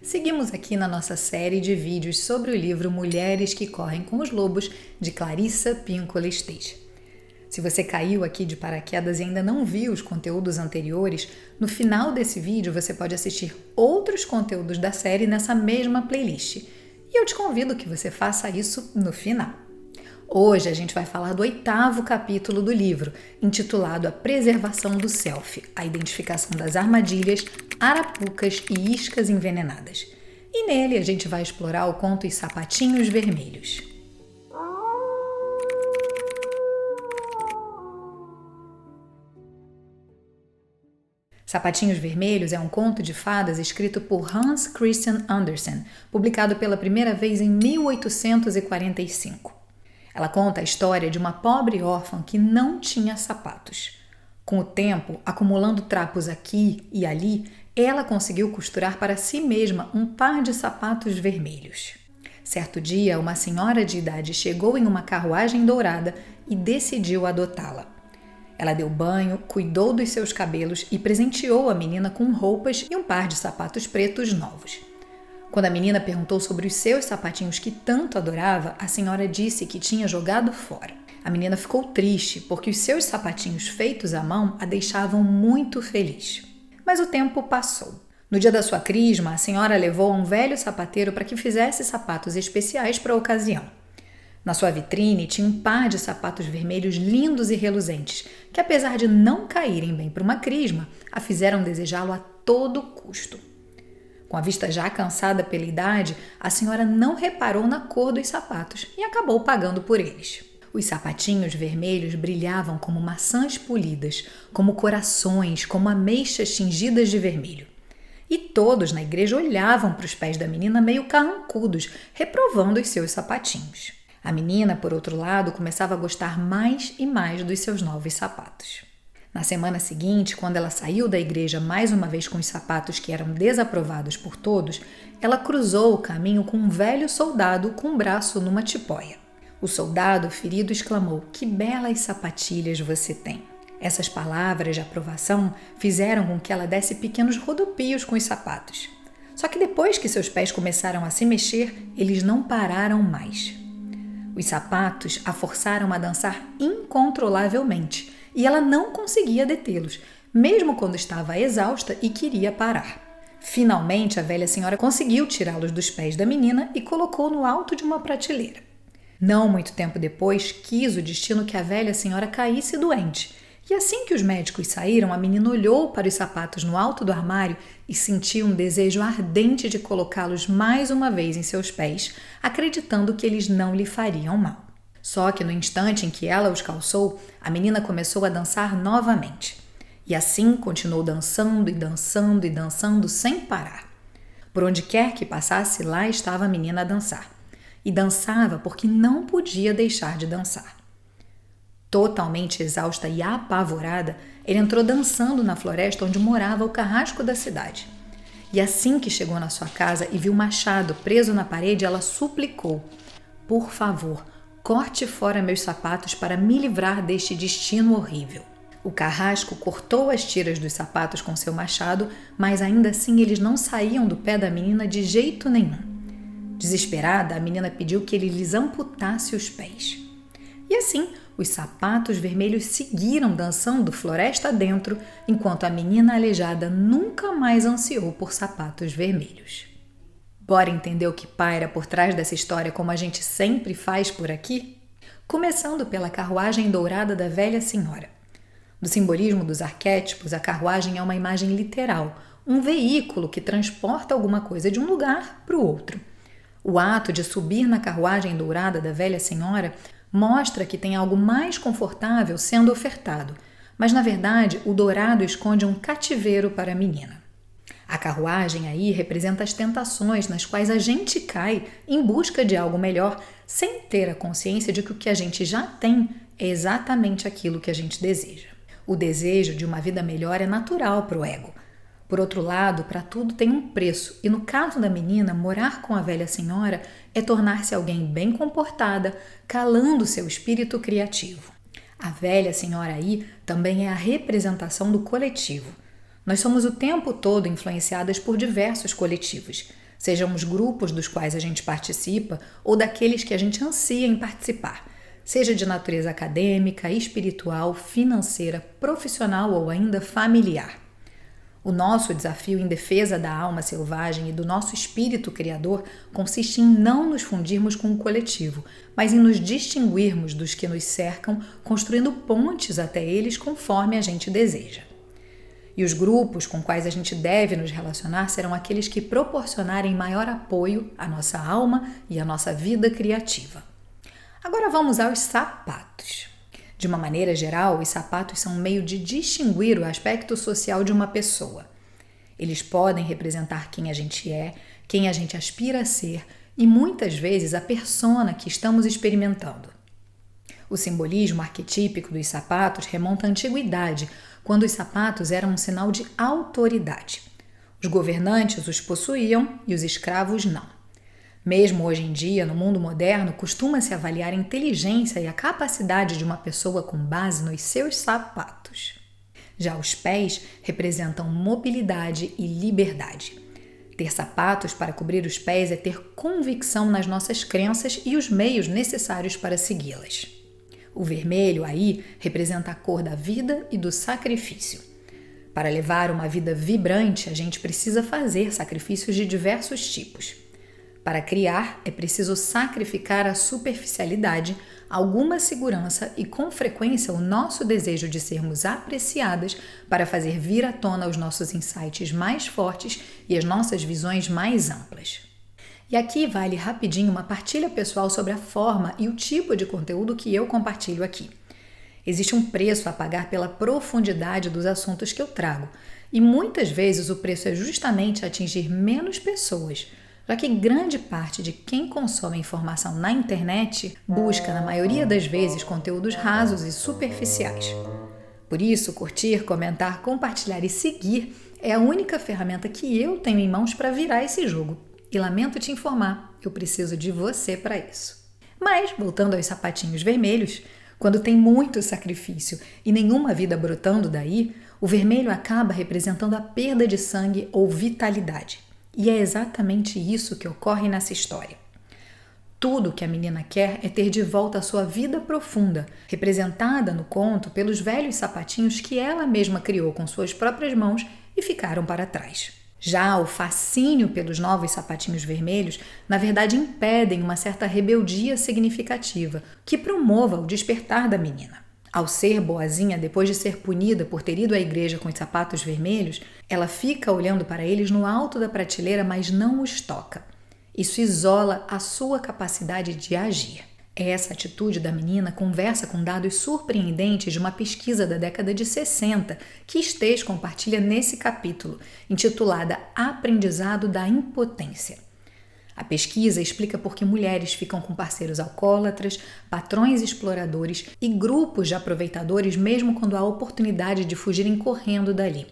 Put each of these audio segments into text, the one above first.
Seguimos aqui na nossa série de vídeos sobre o livro Mulheres que Correm com os Lobos, de Clarissa Pinkola Estés. Se você caiu aqui de paraquedas e ainda não viu os conteúdos anteriores, no final desse vídeo você pode assistir outros conteúdos da série nessa mesma playlist. E eu te convido que você faça isso no final. Hoje a gente vai falar do 8º capítulo do livro, intitulado A Preservação do Self, a identificação das armadilhas, arapucas e iscas envenenadas. E nele a gente vai explorar o conto Os Sapatinhos Vermelhos. Sapatinhos Vermelhos é um conto de fadas escrito por Hans Christian Andersen, publicado pela primeira vez em 1845. Ela conta a história de uma pobre órfã que não tinha sapatos. Com o tempo, acumulando trapos aqui e ali, ela conseguiu costurar para si mesma um par de sapatos vermelhos. Certo dia, uma senhora de idade chegou em uma carruagem dourada e decidiu adotá-la. Ela deu banho, cuidou dos seus cabelos e presenteou a menina com roupas e um par de sapatos pretos novos. Quando a menina perguntou sobre os seus sapatinhos que tanto adorava, a senhora disse que tinha jogado fora. A menina ficou triste porque os seus sapatinhos feitos à mão a deixavam muito feliz. Mas o tempo passou. No dia da sua crisma, a senhora levou a um velho sapateiro para que fizesse sapatos especiais para a ocasião. Na sua vitrine tinha um par de sapatos vermelhos lindos e reluzentes, que apesar de não caírem bem para uma crisma, a fizeram desejá-lo a todo custo. Com a vista já cansada pela idade, a senhora não reparou na cor dos sapatos e acabou pagando por eles. Os sapatinhos vermelhos brilhavam como maçãs polidas, como corações, como ameixas tingidas de vermelho. E todos na igreja olhavam para os pés da menina meio carrancudos, reprovando os seus sapatinhos. A menina, por outro lado, começava a gostar mais e mais dos seus novos sapatos. Na semana seguinte, quando ela saiu da igreja mais uma vez com os sapatos que eram desaprovados por todos, ela cruzou o caminho com um velho soldado com um braço numa tipóia. O soldado, ferido, exclamou: "Que belas sapatilhas você tem!" Essas palavras de aprovação fizeram com que ela desse pequenos rodopios com os sapatos. Só que depois que seus pés começaram a se mexer, eles não pararam mais. Os sapatos a forçaram a dançar incontrolavelmente, e ela não conseguia detê-los, mesmo quando estava exausta e queria parar. Finalmente, a velha senhora conseguiu tirá-los dos pés da menina e colocou no alto de uma prateleira. Não muito tempo depois, quis o destino que a velha senhora caísse doente. E assim que os médicos saíram, a menina olhou para os sapatos no alto do armário e sentiu um desejo ardente de colocá-los mais uma vez em seus pés, acreditando que eles não lhe fariam mal. Só que no instante em que ela os calçou, a menina começou a dançar novamente. E assim continuou dançando e dançando e dançando sem parar. Por onde quer que passasse, lá estava a menina a dançar. E dançava porque não podia deixar de dançar. Totalmente exausta e apavorada, ele entrou dançando na floresta onde morava o carrasco da cidade. E assim que chegou na sua casa e viu o machado preso na parede, ela suplicou: "Por favor, corte fora meus sapatos para me livrar deste destino horrível." O carrasco cortou as tiras dos sapatos com seu machado, mas ainda assim eles não saíam do pé da menina de jeito nenhum. Desesperada, a menina pediu que ele lhes amputasse os pés. E assim, os sapatos vermelhos seguiram dançando floresta adentro, enquanto a menina aleijada nunca mais ansiou por sapatos vermelhos. Bora entender o que paira por trás dessa história, como a gente sempre faz por aqui? Começando pela carruagem dourada da velha senhora. No simbolismo dos arquétipos, a carruagem é uma imagem literal, um veículo que transporta alguma coisa de um lugar para o outro. O ato de subir na carruagem dourada da velha senhora mostra que tem algo mais confortável sendo ofertado, mas na verdade o dourado esconde um cativeiro para a menina. A carruagem aí representa as tentações nas quais a gente cai em busca de algo melhor, sem ter a consciência de que o que a gente já tem é exatamente aquilo que a gente deseja. O desejo de uma vida melhor é natural para o ego. Por outro lado, para tudo tem um preço, e no caso da menina, morar com a velha senhora é tornar-se alguém bem comportada, calando seu espírito criativo. A velha senhora aí também é a representação do coletivo. Nós somos o tempo todo influenciadas por diversos coletivos, sejam os grupos dos quais a gente participa ou daqueles que a gente ansia em participar, seja de natureza acadêmica, espiritual, financeira, profissional ou ainda familiar. O nosso desafio em defesa da alma selvagem e do nosso espírito criador consiste em não nos fundirmos com o coletivo, mas em nos distinguirmos dos que nos cercam, construindo pontes até eles conforme a gente deseja. E os grupos com quais a gente deve nos relacionar serão aqueles que proporcionarem maior apoio à nossa alma e à nossa vida criativa. Agora vamos aos sapatos. De uma maneira geral, os sapatos são um meio de distinguir o aspecto social de uma pessoa. Eles podem representar quem a gente é, quem a gente aspira a ser e muitas vezes a persona que estamos experimentando. O simbolismo arquetípico dos sapatos remonta à antiguidade, quando os sapatos eram um sinal de autoridade. Os governantes os possuíam e os escravos não. Mesmo hoje em dia, no mundo moderno, costuma-se avaliar a inteligência e a capacidade de uma pessoa com base nos seus sapatos. Já os pés representam mobilidade e liberdade. Ter sapatos para cobrir os pés é ter convicção nas nossas crenças e os meios necessários para segui-las. O vermelho aí representa a cor da vida e do sacrifício. Para levar uma vida vibrante, a gente precisa fazer sacrifícios de diversos tipos. Para criar, é preciso sacrificar a superficialidade, alguma segurança e, com frequência, o nosso desejo de sermos apreciadas para fazer vir à tona os nossos insights mais fortes e as nossas visões mais amplas. E aqui vale rapidinho uma partilha pessoal sobre a forma e o tipo de conteúdo que eu compartilho aqui. Existe um preço a pagar pela profundidade dos assuntos que eu trago, e muitas vezes o preço é justamente atingir menos pessoas, já que grande parte de quem consome informação na internet busca, na maioria das vezes, conteúdos rasos e superficiais. Por isso, curtir, comentar, compartilhar e seguir é a única ferramenta que eu tenho em mãos para virar esse jogo. E lamento te informar, eu preciso de você para isso. Mas, voltando aos sapatinhos vermelhos, quando tem muito sacrifício e nenhuma vida brotando daí, o vermelho acaba representando a perda de sangue ou vitalidade. E é exatamente isso que ocorre nessa história. Tudo que a menina quer é ter de volta a sua vida profunda, representada no conto pelos velhos sapatinhos que ela mesma criou com suas próprias mãos e ficaram para trás. Já o fascínio pelos novos sapatinhos vermelhos, na verdade, impedem uma certa rebeldia significativa que promova o despertar da menina. Ao ser boazinha, depois de ser punida por ter ido à igreja com os sapatos vermelhos, ela fica olhando para eles no alto da prateleira, mas não os toca. Isso isola a sua capacidade de agir. Essa atitude da menina conversa com dados surpreendentes de uma pesquisa da década de 60 que Estés compartilha nesse capítulo, intitulada Aprendizado da Impotência. A pesquisa explica por que mulheres ficam com parceiros alcoólatras, patrões exploradores e grupos de aproveitadores mesmo quando há oportunidade de fugirem correndo dali.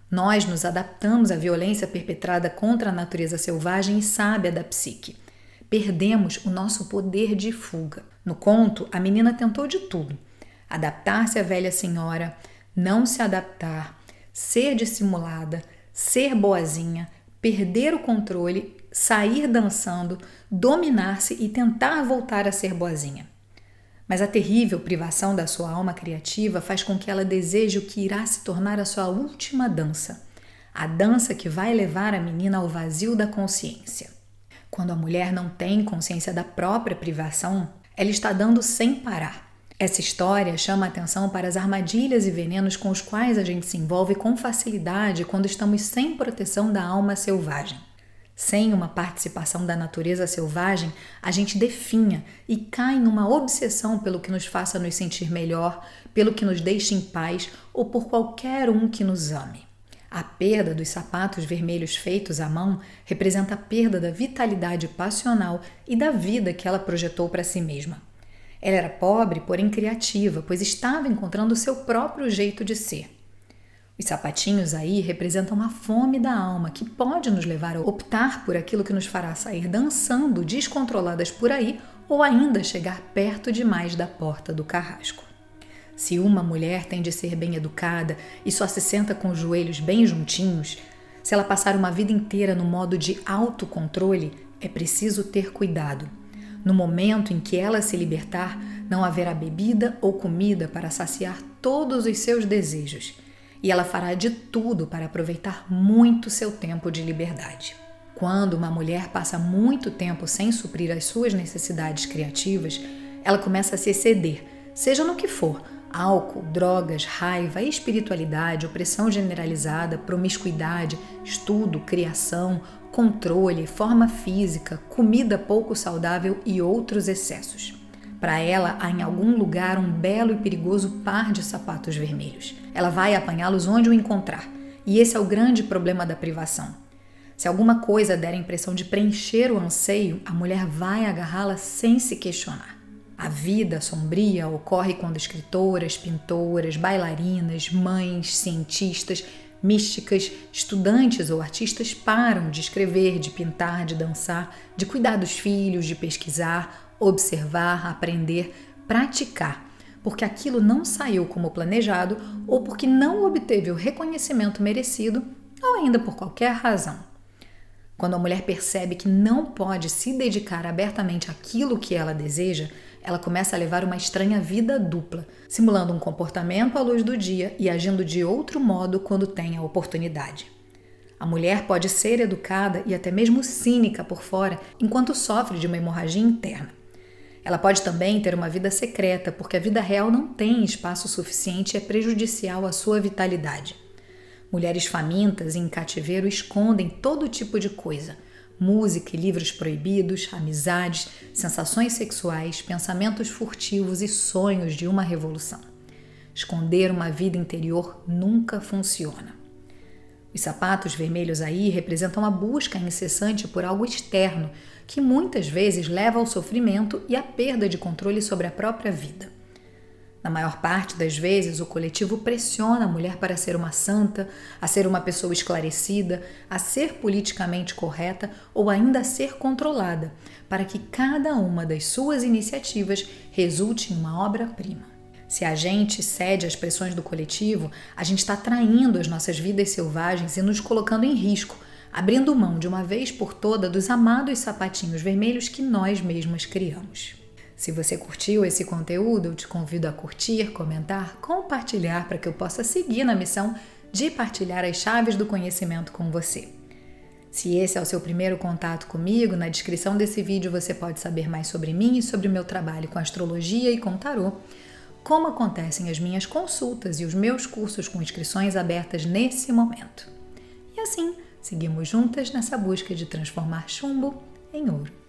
Nós nos adaptamos à violência perpetrada contra a natureza selvagem e sábia da psique. Perdemos o nosso poder de fuga. No conto, a menina tentou de tudo: adaptar-se à velha senhora, não se adaptar, ser dissimulada, ser boazinha, perder o controle, sair dançando, dominar-se e tentar voltar a ser boazinha. Mas a terrível privação da sua alma criativa faz com que ela deseje o que irá se tornar a sua última dança, a dança que vai levar a menina ao vazio da consciência. Quando a mulher não tem consciência da própria privação, ela está dando sem parar. Essa história chama a atenção para as armadilhas e venenos com os quais a gente se envolve com facilidade quando estamos sem proteção da alma selvagem. Sem uma participação da natureza selvagem, a gente definha e cai em uma obsessão pelo que nos faça nos sentir melhor, pelo que nos deixe em paz ou por qualquer um que nos ame. A perda dos sapatos vermelhos feitos à mão representa a perda da vitalidade passional e da vida que ela projetou para si mesma. Ela era pobre, porém criativa, pois estava encontrando o seu próprio jeito de ser. Os sapatinhos aí representam a fome da alma que pode nos levar a optar por aquilo que nos fará sair dançando descontroladas por aí ou ainda chegar perto demais da porta do carrasco. Se uma mulher tem de ser bem educada e só se senta com os joelhos bem juntinhos, Se ela passar uma vida inteira no modo de autocontrole, é preciso ter cuidado. No momento em que ela se libertar, não haverá bebida ou comida para saciar todos os seus desejos, e ela fará de tudo para aproveitar muito seu tempo de liberdade. Quando uma mulher passa muito tempo sem suprir as suas necessidades criativas, ela começa a se exceder, seja no que for: álcool, drogas, raiva, espiritualidade, opressão generalizada, promiscuidade, estudo, criação, controle, forma física, comida pouco saudável e outros excessos. Para ela, há em algum lugar um belo e perigoso par de sapatos vermelhos. Ela vai apanhá-los onde o encontrar. E esse é o grande problema da privação. Se alguma coisa der a impressão de preencher o anseio, a mulher vai agarrá-la sem se questionar. A vida sombria ocorre quando escritoras, pintoras, bailarinas, mães, cientistas, místicas, estudantes ou artistas param de escrever, de pintar, de dançar, de cuidar dos filhos, de pesquisar, observar, aprender, praticar, porque aquilo não saiu como planejado ou porque não obteve o reconhecimento merecido ou ainda por qualquer razão. Quando a mulher percebe que não pode se dedicar abertamente àquilo que ela deseja, ela começa a levar uma estranha vida dupla, simulando um comportamento à luz do dia e agindo de outro modo quando tem a oportunidade. A mulher pode ser educada e até mesmo cínica por fora, enquanto sofre de uma hemorragia interna. Ela pode também ter uma vida secreta, porque a vida real não tem espaço suficiente e é prejudicial à sua vitalidade. Mulheres famintas e em cativeiro escondem todo tipo de coisa: música e livros proibidos, amizades, sensações sexuais, pensamentos furtivos e sonhos de uma revolução. Esconder uma vida interior nunca funciona. Os sapatos vermelhos aí representam a busca incessante por algo externo, que muitas vezes leva ao sofrimento e à perda de controle sobre a própria vida. Na maior parte das vezes, o coletivo pressiona a mulher para ser uma santa, a ser uma pessoa esclarecida, a ser politicamente correta ou ainda a ser controlada, para que cada uma das suas iniciativas resulte em uma obra-prima. Se a gente cede às pressões do coletivo, a gente está traindo as nossas vidas selvagens e nos colocando em risco, abrindo mão de uma vez por toda dos amados sapatinhos vermelhos que nós mesmas criamos. Se você curtiu esse conteúdo, eu te convido a curtir, comentar, compartilhar para que eu possa seguir na missão de partilhar as chaves do conhecimento com você. Se esse é o seu primeiro contato comigo, na descrição desse vídeo você pode saber mais sobre mim e sobre o meu trabalho com astrologia e com tarô, como acontecem as minhas consultas e os meus cursos com inscrições abertas nesse momento. E assim, seguimos juntas nessa busca de transformar chumbo em ouro.